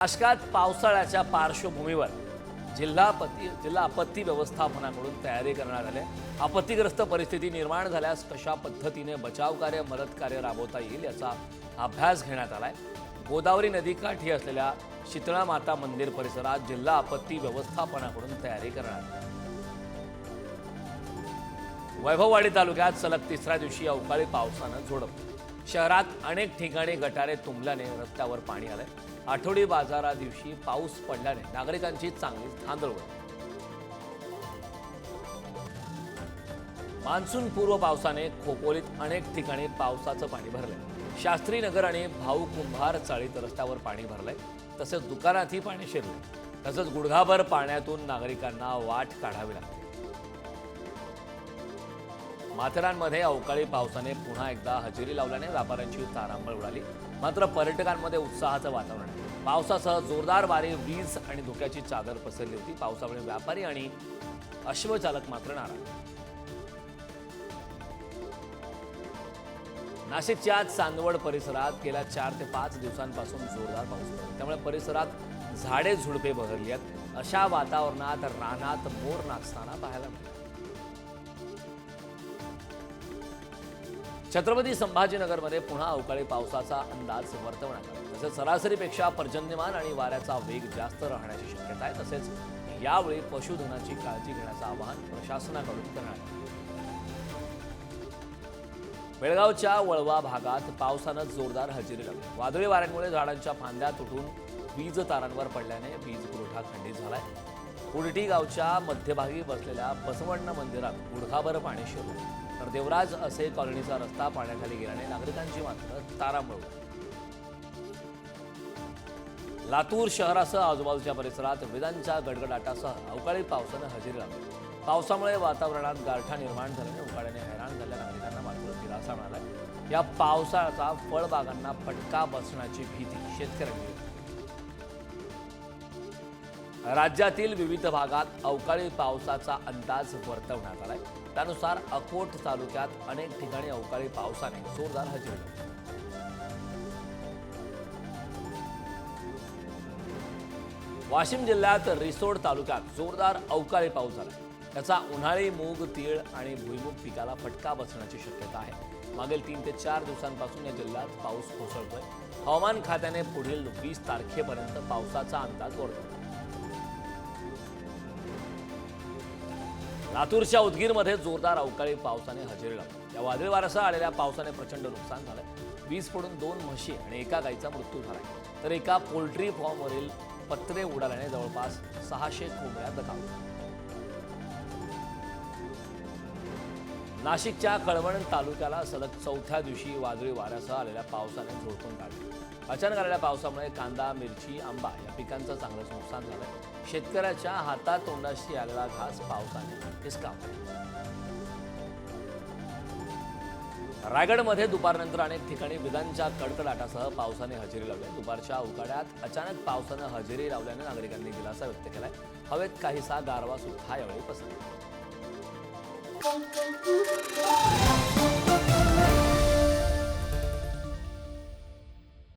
महाराष्ट्रात पावसाळ्याच्या पार्श्वभूमीवर जिल्हा आपत्ती व्यवस्थापनाकडून तयारी करण्यात आली आहे। आपत्तीग्रस्त परिस्थिती निर्माण झाल्यास कशा पद्धतीने बचाव कार्य मदत कार्य राबवता येईल याचा अभ्यास घेण्यात आलाय। गोदावरी नदीकाठी असलेल्या शीतळा माता मंदिर परिसरात जिल्हा आपत्ती व्यवस्थापनाकडून तयारी करण्यात आली। वैभववाडी तालुक्यात सलग तिसऱ्या दिवशी अवकाळी पावसानं झोडपलं। शहरात अनेक ठिकाणी गटारे तुंबल्याने रस्त्यावर पाणी आलंय। आठवडी बाजारा दिवशी पाऊस पडल्याने नागरिकांची चांगलीच धांदळ उडाली। मान्सून पूर्व पावसाने खोपोलीत अनेक ठिकाणी पावसाचं पाणी भरलंय। शास्त्री नगर आणि भाऊ कुंभार चाळीत रस्त्यावर पाणी भरलंय, तसेच दुकानातही पाणी शिरलंय। तसंच गुडघाभर पाण्यातून नागरिकांना वाट काढावी लागते। माथेरानमध्ये अवकाळी पावसाने पुन्हा एकदा हजेरी लावल्याने व्यापाऱ्यांची तारांबळ उडाली। मात्र पर्यटकांमध्ये उत्साहाचं वातावरण आहे। पावसासह जोरदार वारे, वीज आणि धुक्याची चादर पसरली होती। पावसामुळे व्यापारी आणि अश्वचालक मात्र नाराज। नाशिकच्या चांदवड परिसरात गेल्या 4 ते 5 दिवसांपासून जोरदार पाऊस पडतो, त्यामुळे परिसरात झाडे झुडपे बहरली आहेत। अशा वातावरणात रानात मोर नाचताना पाहायला मिळाले। छत्रपती संभाजीनगरमध्ये पुन्हा अवकाळी पावसाचा अंदाज वर्तवण्यात आला। तसेच सरासरीपेक्षा पर्जन्यमान आणि वाऱ्याचा वेग जास्त राहण्याची शक्यता आहे। तसेच यावेळी पशुधनाची काळजी घेण्याचं आवाहन प्रशासनाकडून करण्यात आलं। बेळगावच्या वळवा भागात पावसानं जोरदार हजेरी लावली। वादळी वाऱ्यांमुळे झाडांच्या फांद्या तुटून वीज तारांवर पडल्याने वीज पुरवठा खंडित झालाय। कुडटी गावच्या मध्यभागी बसलेल्या बसवण्ण मंदिरात गुडघाभर पाणी शिरलं, तर देवराज असे कॉलनीचा रस्ता पाण्याखाली गेल्याने नागरिकांची मात्र तारांबळ उडाली। लातूर शहरासह आजूबाजूच्या परिसरात विजांच्या गडगडाटासह अवकाळी पावसानं हजेरी लावली। पावसामुळे वातावरणात गारठा निर्माण झाल्याने उकाड्याने हैराण झालेल्या नागरिकांना मात्र दिलासा मिळाला। या पावसाळ्याचा फळबागांना फटका बसण्याची भीती शेतकऱ्यांनी व्यक्त केली। राज्यातील विविध भागात अवकाळी पावसाचा अंदाज वर्तवण्यात आलाय। त्यानुसार अकोट तालुक्यात अनेक ठिकाणी अवकाळी पावसाने जोरदार हजेरी लावली। वाशिम जिल्ह्यात रिसोड तालुक्यात जोरदार अवकाळी पाऊस झाला। त्याचा उन्हाळी मूग, तीळ आणि भुईमूग पिकाला फटका बसण्याची शक्यता आहे। मागील 3 ते 4 दिवसांपासून या जिल्ह्यात पाऊस कोसळतोय। हवामान खात्याने पुढील 20 तारखेपर्यंत पावसाचा अंदाज वर्तवला। लातूरच्या उदगीरमध्ये जोरदार अवकाळी पावसाने हजेरी लावली। या वादळी वाऱ्यासह आलेल्या पावसाने प्रचंड नुकसान झालंय। वीज पडून 2 म्हशी आणि एका गायीचा मृत्यू झालाय, तर एका पोल्ट्री फॉर्मवरील पत्रे उडाल्याने जवळपास 600 कोंबड्या दगावल्या। नाशिकच्या कळवण तालुक्याला सलग 4थ्या दिवशी वादळी वाऱ्यासह आलेल्या पावसाने झोडपून काढले। अचानक आलेल्या पावसामुळे कांदा, मिरची, आंबा या पिकांचं चांगलंच नुकसान झालंय। शेतकऱ्याच्या हातातोंडाशी आलेला घास पावसाने हिसकावला। रायगडमध्ये दुपारनंतर अनेक ठिकाणी विजांच्या कडकडाटासह पावसाने हजेरी लावली। दुपारच्या उकाड्यात अचानक पावसानं हजेरी लावल्याने नागरिकांनी दिलासा व्यक्त केलाय। हवेत काहीसा गारवा सुद्धा यावेळी पसरला।